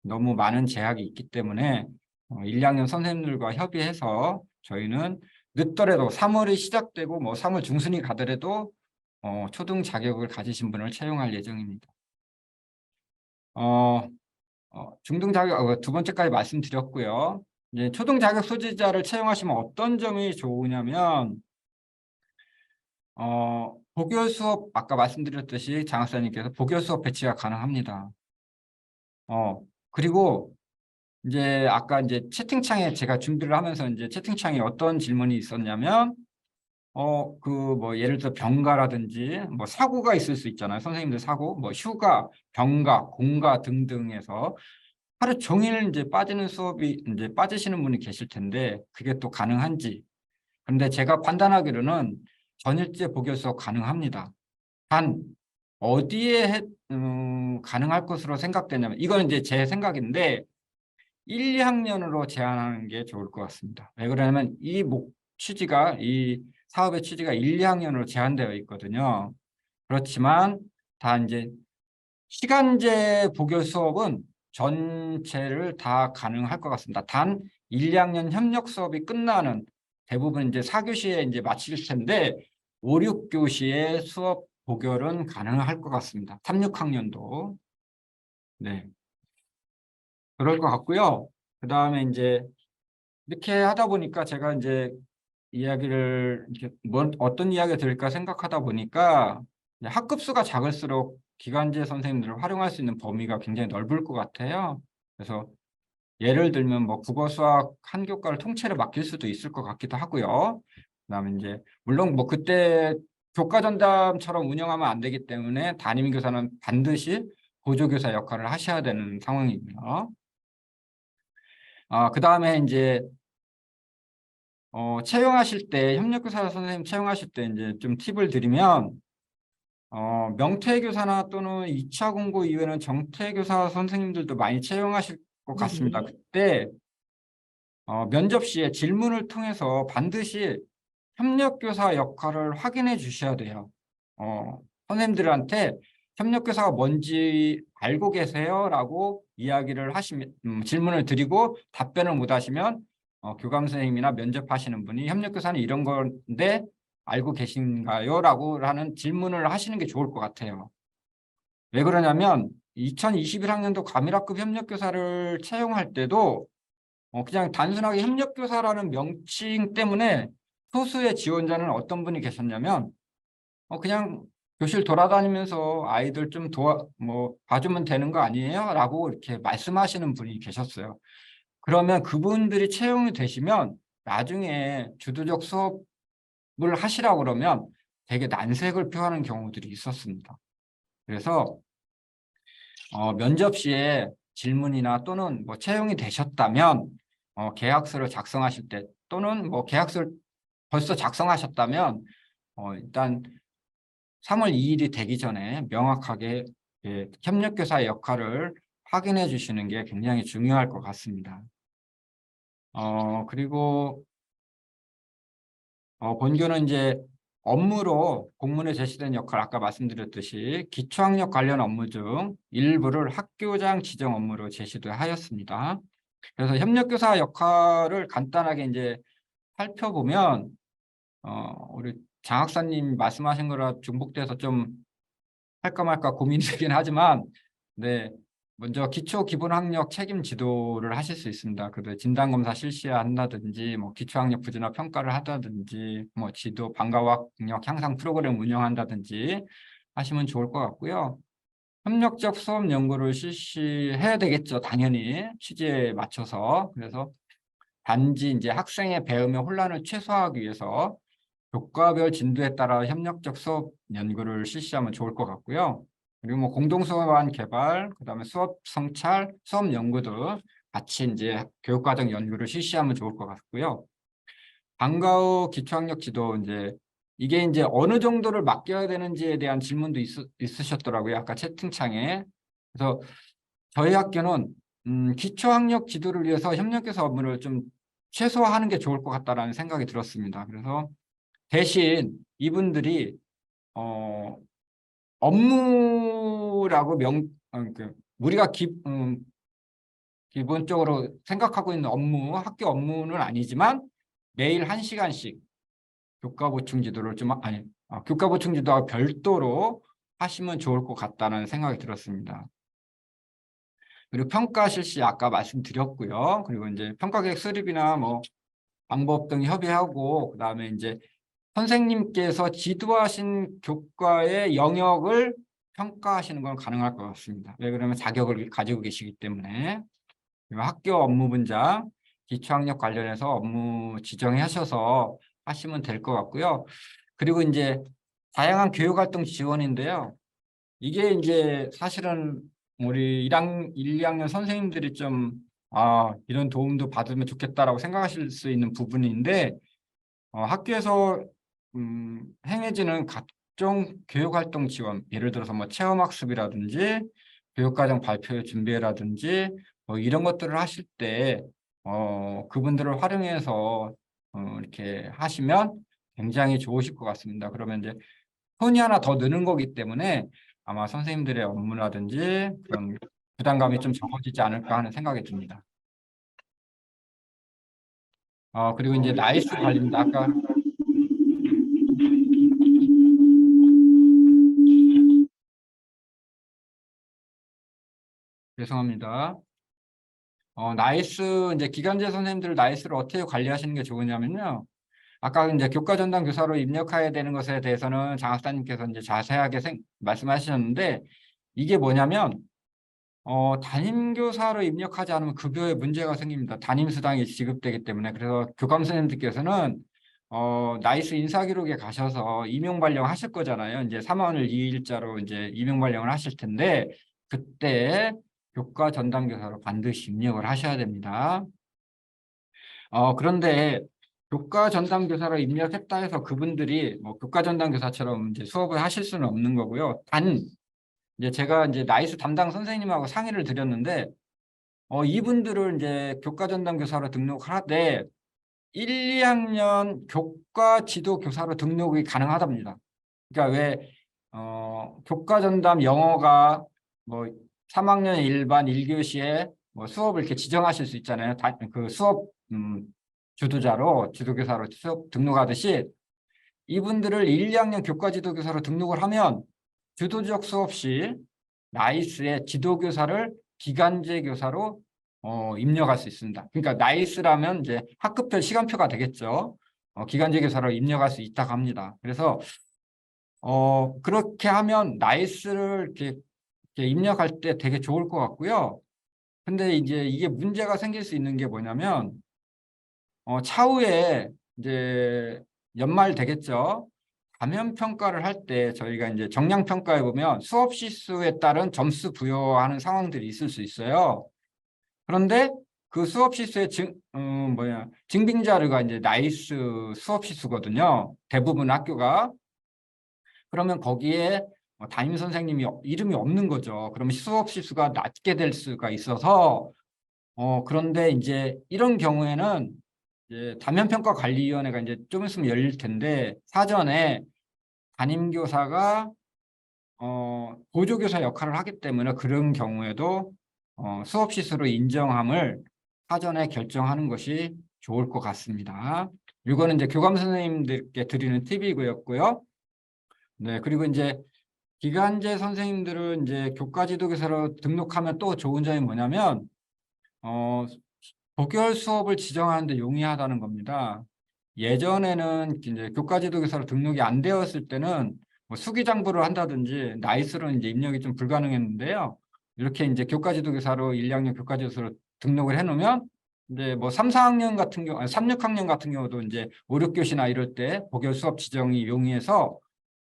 너무 많은 제약이 있기 때문에 1, 2학년 선생님들과 협의해서 저희는 늦더라도 3월이 시작되고 뭐 3월 중순이 가더라도 초등 자격을 가지신 분을 채용할 예정입니다. 중등 자격 두 번째까지 말씀드렸고요. 이제 초등 자격 소지자를 채용하시면 어떤 점이 좋으냐면 복열 수업 아까 말씀드렸듯이 장학사님께서 복열 수업 배치가 가능합니다. 그리고 이제 아까 이제 채팅창에 제가 준비를 하면서 이제 채팅창에 어떤 질문이 있었냐면 그 뭐 예를 들어 병가라든지 뭐 사고가 있을 수 있잖아요. 선생님들 사고, 뭐 휴가, 병가, 공가 등등해서 하루 종일 이제 빠지는 수업이 이제 빠지시는 분이 계실 텐데 그게 또 가능한지. 그런데 제가 판단하기로는 전일제 복열 수업 가능합니다. 단 어디에 가능할 것으로 생각되냐면 이거는 이제 제 생각인데 1, 2학년으로 제한하는 게 좋을 것 같습니다. 왜 그러냐면 이 사업의 취지가 1, 2학년으로 제한되어 있거든요. 그렇지만 다 이제 시간제 복열 수업은 전체를 다 가능할 것 같습니다. 단 1, 2학년 협력 수업이 끝나는 대부분 이제 4교시에 이제 마칠 텐데 5, 6교시에 수업 복열은 가능할 것 같습니다. 3, 6학년도. 네. 그럴 것 같고요. 그 다음에 이제 이렇게 하다 보니까 제가 이제 이야기를 이렇게 어떤 이야기가 들을까 생각하다 보니까 학급 수가 작을수록 기간제 선생님들을 활용할 수 있는 범위가 굉장히 넓을 것 같아요. 그래서 예를 들면 뭐 국어, 수학 한 교과를 통째로 맡길 수도 있을 것 같기도 하고요. 그다음에 이제 물론 뭐 그때 교과 전담처럼 운영하면 안 되기 때문에 담임 교사는 반드시 보조교사 역할을 하셔야 되는 상황이고요. 그다음에 이제 채용하실 때 협력교사 선생님 채용하실 때 이제 좀 팁을 드리면 명퇴교사나 또는 2차 공고 이후에는 정퇴교사 선생님들도 많이 채용하실 것 같습니다. 네. 그때 면접 시에 질문을 통해서 반드시 협력교사 역할을 확인해 주셔야 돼요. 선생님들한테 협력교사가 뭔지 알고 계세요? 라고 이야기를 하시면, 질문을 드리고 답변을 못 하시면 교감 선생님이나 면접하시는 분이 협력교사는 이런 건데 알고 계신가요? 라고 하는 질문을 하시는 게 좋을 것 같아요. 왜 그러냐면 2021학년도 과밀학급 협력교사를 채용할 때도 그냥 단순하게 협력교사라는 명칭 때문에 소수의 지원자는 어떤 분이 계셨냐면 그냥 교실 돌아다니면서 아이들 좀 봐주면 되는 거 아니에요? 라고 이렇게 말씀하시는 분이 계셨어요. 그러면 그분들이 채용이 되시면 나중에 주도적 수업을 하시라고 그러면 되게 난색을 표하는 경우들이 있었습니다. 그래서 면접 시에 질문이나 또는 뭐 채용이 되셨다면 계약서를 작성하실 때 또는 뭐 계약서를 벌써 작성하셨다면 일단 3월 2일이 되기 전에 명확하게 협력교사의 역할을 확인해 주시는 게 굉장히 중요할 것 같습니다. 그리고 본교는 이제 업무로 공문에 제시된 역할 아까 말씀드렸듯이 기초학력 관련 업무 중 일부를 학교장 지정 업무로 제시도 하였습니다. 그래서 협력교사 역할을 간단하게 이제 살펴보면 우리 장학사님 말씀하신 거라 중복돼서 좀 할까 말까 고민이 되긴 하지만 네 먼저 기초 기본학력 책임 지도를 하실 수 있습니다. 그래서 진단검사 실시한다든지 뭐 기초학력 부진화 평가를 한다든지 뭐 지도 방과후학력 향상 프로그램 운영한다든지 하시면 좋을 것 같고요. 협력적 수업 연구를 실시해야 되겠죠. 당연히 취지에 맞춰서. 그래서 단지 이제 학생의 배움의 혼란을 최소화하기 위해서 교과별 진도에 따라 협력적 수업 연구를 실시하면 좋을 것 같고요. 그리고 뭐 공동수업안 개발, 그다음에 수업 성찰, 수업 연구 등 같이 이제 교육과정 연구를 실시하면 좋을 것 같고요. 방과 후 기초학력 지도 이게 이제 어느 정도를 맡겨야 되는지에 대한 질문도 있으셨더라고요. 아까 채팅창에. 그래서 저희 학교는 기초학력 지도를 위해서 협력교사 업무를 좀 최소화하는 게 좋을 것 같다라는 생각이 들었습니다. 그래서 대신 이분들이 어, 업무라고 우리가 기본적으로 생각하고 있는 업무, 학교 업무는 아니지만 매일 1시간씩 교과 보충 지도를 교과 보충 지도와 별도로 하시면 좋을 것 같다는 생각이 들었습니다. 그리고 평가 실시 아까 말씀드렸고요. 그리고 이제 평가 계획 수립이나 뭐 방법 등 협의하고 그다음에 이제 선생님께서 지도하신 교과의 영역을 평가하시는 건 가능할 것 같습니다. 왜 그러면 자격을 가지고 계시기 때문에. 그리고 학교 업무 분장, 기초학력 관련해서 업무 지정하셔서 하시면 될 것 같고요. 그리고 이제 다양한 교육활동 지원인데요. 이게 이제 사실은 우리 1, 2학년 선생님들이 좀 이런 도움도 받으면 좋겠다라고 생각하실 수 있는 부분인데 학교에서 행해지는 각종 교육활동 지원, 예를 들어서 뭐 체험학습이라든지 교육과정 발표 준비라든지 뭐 이런 것들을 하실 때 그분들을 활용해서 이렇게 하시면 굉장히 좋으실 것 같습니다. 그러면 이제 손이 하나 더 느는 거기 때문에 아마 선생님들의 업무라든지 그런 부담감이 좀 적어지지 않을까 하는 생각이 듭니다. 그리고 이제 나이스 관리입니다. 아까 죄송합니다. 나이스, 이제 기간제 선생님들 나이스를 어떻게 관리하시는 게 좋으냐면요. 아까 이제 교과 전담 교사로 입력해야 되는 것에 대해서는 장 학사님께서 이제 자세하게 말씀하셨는데 이게 뭐냐면 담임교사로 입력하지 않으면 급여에 문제가 생깁니다. 담임수당이 지급되기 때문에. 그래서 교감 선생님들께서는 나이스 인사기록에 가셔서 임용 발령하실 거잖아요. 이제 3학년 2일자로 이제 임용 발령을 하실 텐데 그때 교과 전담교사로 반드시 입력을 하셔야 됩니다. 그런데 교과 전담교사로 입력했다 해서 그분들이 뭐 교과 전담교사처럼 이제 수업을 하실 수는 없는 거고요. 이제 제가 이제 나이스 담당 선생님하고 상의를 드렸는데 이분들을 이제 교과 전담 교사로 등록하되 1, 2학년 교과 지도 교사로 등록이 가능하답니다. 그러니까 왜 교과 전담 영어가 뭐 3학년 일반 1교시에 뭐 수업을 이렇게 지정하실 수 있잖아요. 그 수업 주도자로 지도교사로 수업 등록하듯이 이분들을 1, 2학년 교과 지도교사로 등록을 하면 주도적 수업 시 나이스의 지도교사를 기간제 교사로 입력할 수 있습니다. 그러니까 나이스라면 이제 학급별 시간표가 되겠죠. 기간제 교사로 입력할 수 있다고 합니다. 그래서 그렇게 하면 나이스를 이렇게 입력할 때 되게 좋을 것 같고요. 근데 이제 이게 문제가 생길 수 있는 게 뭐냐면 차후에 이제 연말 되겠죠. 감염 평가를 할 때 저희가 이제 정량 평가해 보면 수업 시수에 따른 점수 부여하는 상황들이 있을 수 있어요. 그런데 그 수업 시수의 증빙 자료가 이제 나이스 수업 시수거든요. 대부분 학교가. 그러면 거기에 담임 선생님이 이름이 없는 거죠. 그러면 수업 시수가 낮게 될 수가 있어서 그런데 이제 이런 경우에는 이제 담임평가관리위원회가 이제 좀 있으면 열릴 텐데 사전에 담임교사가 보조교사 역할을 하기 때문에 그런 경우에도 수업 시수로 인정함을 사전에 결정하는 것이 좋을 것 같습니다. 이거는 이제 교감 선생님들께 드리는 팁이고요. 네, 그리고 이제 기간제 선생님들은 이제 교과 지도교사로 등록하면 또 좋은 점이 뭐냐면 독일 수업을 지정하는데 용이하다는 겁니다. 예전에는 이제 교과 지도교사로 등록이 안 되었을 때는 뭐 수기장부를 한다든지 나이스로는 이제 입력이 좀 불가능했는데요. 이렇게 이제 교과 지도교사로 1, 2학년 교과 지도교사로 등록을 해놓으면 이제 뭐 3, 4학년 같은 경우, 아니, 3, 6학년 같은 경우도 이제 5, 6교시나 이럴 때 복열 수업 지정이 용이해서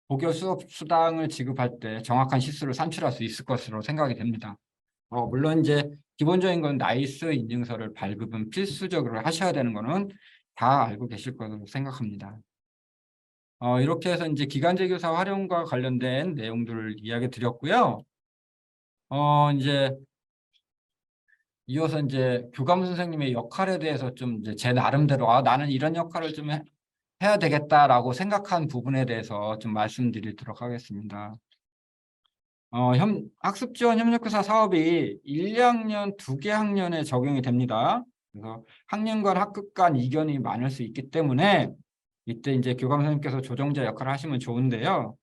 복열 수업 수당을 지급할 때 정확한 시수를 산출할 수 있을 것으로 생각이 됩니다. 물론 이제 기본적인 건 나이스 인증서를 발급은 필수적으로 하셔야 되는 거는 다 알고 계실 거라고 생각합니다. 이렇게 해서 이제 기간제 교사 활용과 관련된 내용들을 이야기 드렸고요. 이제 이어서 이제 교감 선생님의 역할에 대해서 좀 이제 제 나름대로 나는 이런 역할을 좀 해야 되겠다라고 생각한 부분에 대해서 좀 말씀드리도록 하겠습니다. 학습 지원 협력교사 사업이 1, 2학년 2개 학년에 적용이 됩니다. 그래서 학년 간 학급 간 이견이 많을 수 있기 때문에 이때 이제 교감 선생님께서 조정자 역할을 하시면 좋은데요.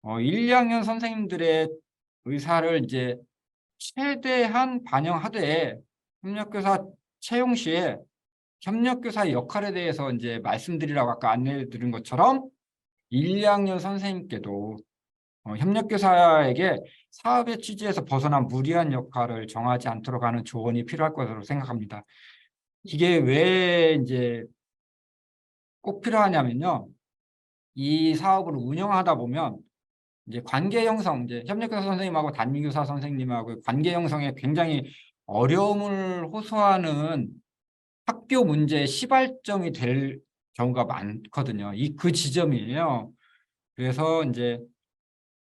1, 2학년 선생님들의 의사를 이제 최대한 반영하되 협력교사 채용 시에 협력교사 역할에 대해서 이제 말씀드리라고 아까 안내해 드린 것처럼 1, 2학년 선생님께도 협력교사에게 사업의 취지에서 벗어난 무리한 역할을 정하지 않도록 하는 조언이 필요할 것으로 생각합니다. 이게 왜 이제 꼭 필요하냐면요. 이 사업을 운영하다 보면 이제 관계 형성, 이제 협력교사 선생님하고 담임교사 선생님하고 관계 형성에 굉장히 어려움을 호소하는 학교 문제의 시발점이 될 경우가 많거든요. 그 지점이에요. 그래서 이제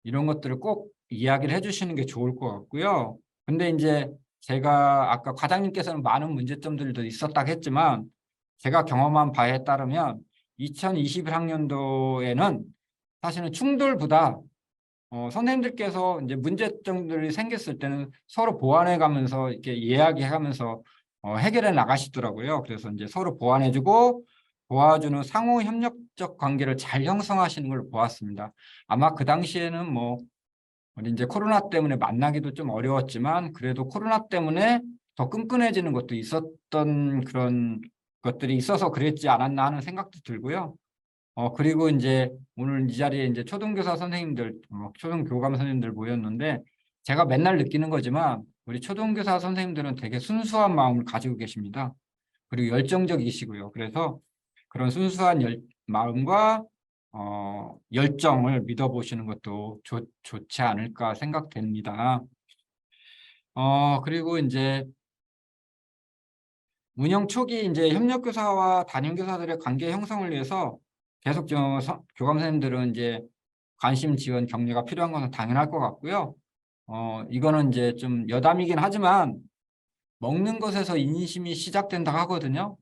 이런 것들을 꼭 이야기를 해주시는 게 좋을 것 같고요. 근데 이제 제가 아까 과장님께서는 많은 문제점들도 있었다고 했지만 제가 경험한 바에 따르면 2021학년도에는 사실은 충돌보다 선생님들께서 이제 문제점들이 생겼을 때는 서로 보완해 가면서 이렇게 이야기해 가면서 해결해 나가시더라고요. 그래서 이제 서로 보완해주고 도와주는 상호 협력적 관계를 잘 형성하시는 걸 보았습니다. 아마 그 당시에는 뭐 이제 코로나 때문에 만나기도 좀 어려웠지만 그래도 코로나 때문에 더 끈끈해지는 것도 있었던 그런 것들이 있어서 그랬지 않았나 하는 생각도 들고요. 그리고 이제 오늘 이 자리에 이제 초등교사 선생님들, 초등교감 선생님들 모였는데 제가 맨날 느끼는 거지만 우리 초등교사 선생님들은 되게 순수한 마음을 가지고 계십니다. 그리고 열정적이시고요. 그래서 그런 순수한 마음과 열정을 믿어보시는 것도 좋지 않을까 생각됩니다. 그리고 이제 운영 초기 이제 협력교사와 담임교사들의 관계 형성을 위해서 계속 교감 선생님들은 이제 관심, 지원, 격려가 필요한 것은 당연할 것 같고요. 이거는 이제 좀 여담이긴 하지만 먹는 것에서 인심이 시작된다고 하거든요.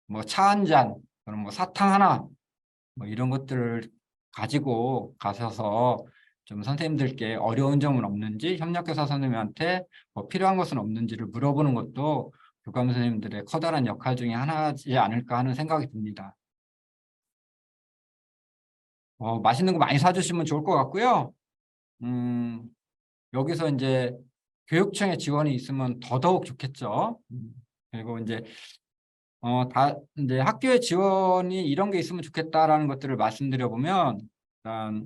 뭐 차 한 잔, 그럼 뭐 사탕 하나, 뭐 이런 것들을 가지고 가셔서 좀 선생님들께 어려운 점은 없는지, 협력교사 선생님한테 뭐 필요한 것은 없는지를 물어보는 것도 교감 선생님들의 커다란 역할 중에 하나지 않을까 하는 생각이 듭니다. 맛있는 거 많이 사주시면 좋을 것 같고요. 여기서 이제 교육청의 지원이 있으면 더더욱 좋겠죠. 그리고 이제 이제 학교의 지원이 이런 게 있으면 좋겠다라는 것들을 말씀드려 보면, 일단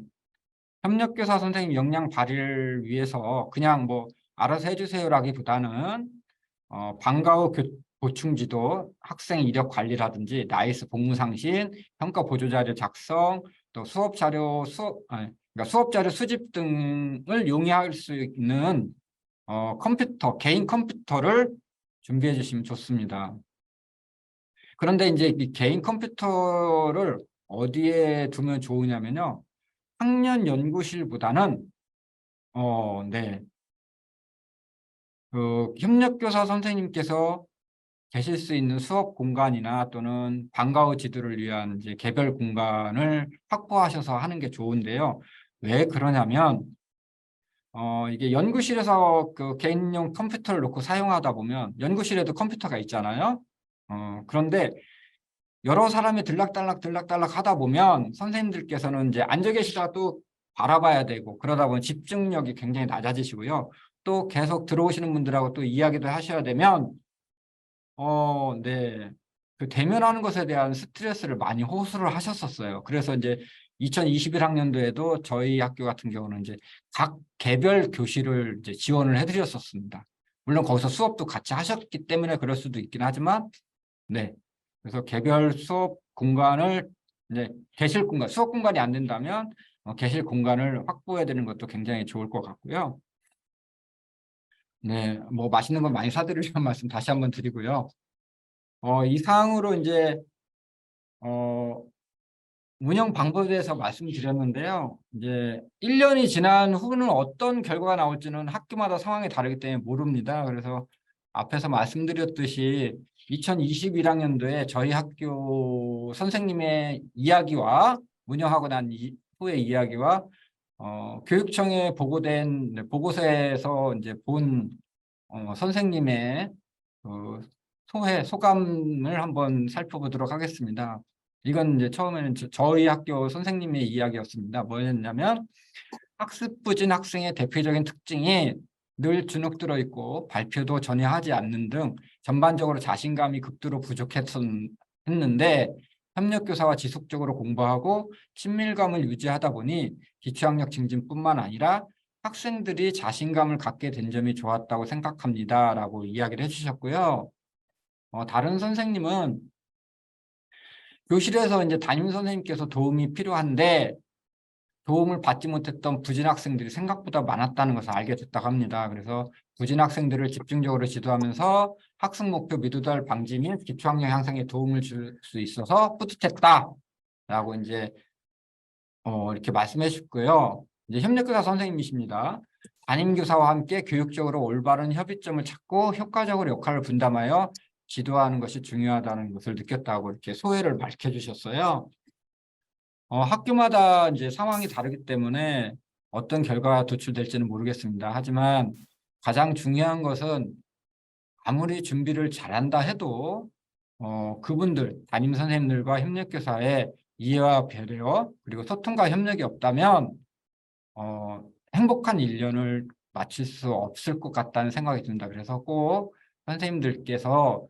협력교사 선생님 역량 발휘를 위해서 그냥 뭐 알아서 해주세요라기보다는 방과 후 보충 지도, 학생 이력 관리라든지 나이스 복무상신, 평가 보조자료 작성, 또 그러니까 수업 자료 수집 등을 용이할 수 있는 개인 컴퓨터를 준비해 주시면 좋습니다. 그런데 이제 이 개인 컴퓨터를 어디에 두면 좋으냐면요. 학년 연구실보다는 네. 그 협력교사 선생님께서 계실 수 있는 수업 공간이나 또는 방과 후 지도를 위한 이제 개별 공간을 확보하셔서 하는 게 좋은데요. 왜 그러냐면 이게 연구실에서 그 개인용 컴퓨터를 놓고 사용하다 보면 연구실에도 컴퓨터가 있잖아요. 그런데 여러 사람이 들락달락 하다 보면 선생님들께서는 이제 앉아 계시다도 바라봐야 되고 그러다 보면 집중력이 굉장히 낮아지시고요. 또 계속 들어오시는 분들하고 또 이야기도 하셔야 되면 네. 그 대면하는 것에 대한 스트레스를 많이 호소를 하셨었어요. 그래서 이제 2021학년도에도 저희 학교 같은 경우는 이제 각 개별 교실을 이제 지원을 해드렸었습니다. 물론 거기서 수업도 같이 하셨기 때문에 그럴 수도 있긴 하지만, 네. 그래서 개별 수업 공간을 이제 계실 공간, 수업 공간이 안 된다면 계실 공간을 확보해야 되는 것도 굉장히 좋을 것 같고요. 네, 뭐 맛있는 거 많이 사드리려는 말씀 다시 한번 드리고요. 이상으로 이제 어, 운영 방법에 대해서 말씀드렸는데요. 이제 1년이 지난 후는 어떤 결과가 나올지는 학교마다 상황이 다르기 때문에 모릅니다. 그래서 앞에서 말씀드렸듯이 2021학년도에 저희 학교 선생님의 이야기와 운영하고 난 후의 이야기와 교육청에 보고된 보고서에서 이제 본 선생님의 그 소감을 한번 살펴보도록 하겠습니다. 이건 이제 처음에는 저희 학교 선생님의 이야기였습니다. 뭐였냐면 학습 부진 학생의 대표적인 특징이 늘 주눅 들어 있고 발표도 전혀 하지 않는 등 전반적으로 자신감이 극도로 부족했는데 협력교사와 지속적으로 공부하고 친밀감을 유지하다 보니 기초학력 증진뿐만 아니라 학생들이 자신감을 갖게 된 점이 좋았다고 생각합니다. 라고 이야기를 해주셨고요. 다른 선생님은 교실에서 이제 담임 선생님께서 도움이 필요한데 도움을 받지 못했던 부진 학생들이 생각보다 많았다는 것을 알게 됐다고 합니다. 그래서 부진 학생들을 집중적으로 지도하면서 학습 목표 미도달 방지 및 기초학력 향상에 도움을 줄 수 있어서 뿌듯했다라고 이제 이렇게 말씀해 주셨고요. 이제 협력교사 선생님이십니다. 담임교사와 함께 교육적으로 올바른 협의점을 찾고 효과적으로 역할을 분담하여 지도하는 것이 중요하다는 것을 느꼈다고 이렇게 소회를 밝혀주셨어요. 학교마다 이제 상황이 다르기 때문에 어떤 결과가 도출될지는 모르겠습니다. 하지만 가장 중요한 것은 아무리 준비를 잘한다 해도 그분들, 담임 선생님들과 협력교사의 이해와 배려 그리고 소통과 협력이 없다면 행복한 1년을 마칠 수 없을 것 같다는 생각이 듭니다. 그래서 꼭 선생님들께서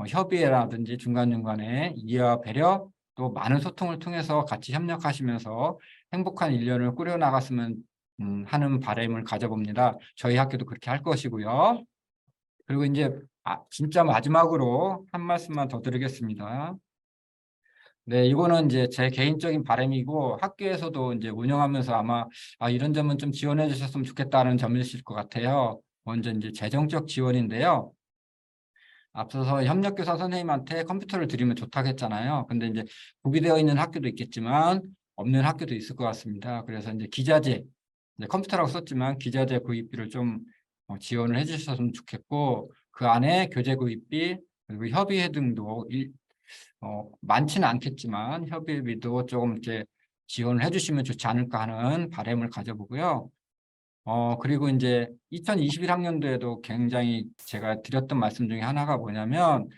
협의라든지 중간중간에 이해와 배려 또 많은 소통을 통해서 같이 협력하시면서 행복한 1년을 꾸려나갔으면 하는 바람을 가져봅니다. 저희 학교도 그렇게 할 것이고요. 그리고 이제 진짜 마지막으로 한 말씀만 더 드리겠습니다. 네, 이거는 이제 제 개인적인 바람이고 학교에서도 이제 운영하면서 아마 이런 점은 좀 지원해 주셨으면 좋겠다는 점이실 것 같아요. 먼저 이제 재정적 지원인데요. 앞서서 협력교사 선생님한테 컴퓨터를 드리면 좋다고 했잖아요. 근데 이제 구비되어 있는 학교도 있겠지만 없는 학교도 있을 것 같습니다. 그래서 이제 기자재, 이제 컴퓨터라고 썼지만 기자재 구입비를 좀 지원을 해 주셨으면 좋겠고 그 안에 교재 구입비 그리고 협의회 등도 많지는 않겠지만 협의비도 조금 이렇게 지원을 해주시면 좋지 않을까 하는 바람을 가져보고요. 그리고 이제 2021학년도에도 굉장히 제가 드렸던 말씀 중에 하나가 뭐냐면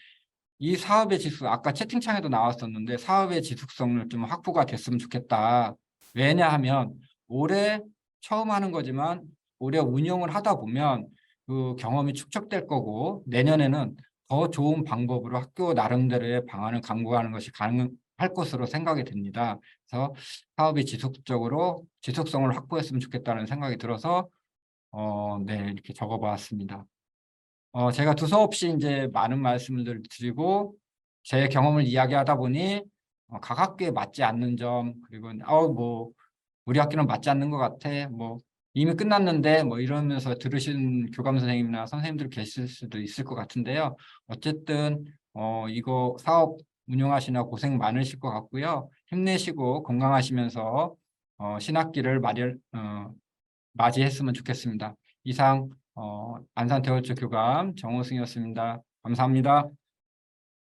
이 사업의 아까 채팅창에도 나왔었는데 사업의 지속성을 좀 확보가 됐으면 좋겠다. 왜냐하면 올해 처음 하는 거지만 올해 운영을 하다 보면 그 경험이 축적될 거고 내년에는 더 좋은 방법으로 학교 나름대로의 방안을 강구하는 것이 가능할 것으로 생각이 됩니다. 그래서 사업이 지속성을 확보했으면 좋겠다는 생각이 들어서 네, 이렇게 적어보았습니다. 제가 두서없이 이제 많은 말씀을 드리고 제 경험을 이야기하다 보니 각 학교에 맞지 않는 점 그리고 뭐 우리 학교는 맞지 않는 것 같아 뭐 이미 끝났는데 뭐 이러면서 들으신 교감 선생님이나 선생님들 계실 수도 있을 것 같은데요. 어쨌든 이거 사업 운영하시느라 고생 많으실 것 같고요. 힘내시고 건강하시면서 신학기를 맞이했으면 좋겠습니다. 이상 안산대월초 교감 정호승이었습니다. 감사합니다.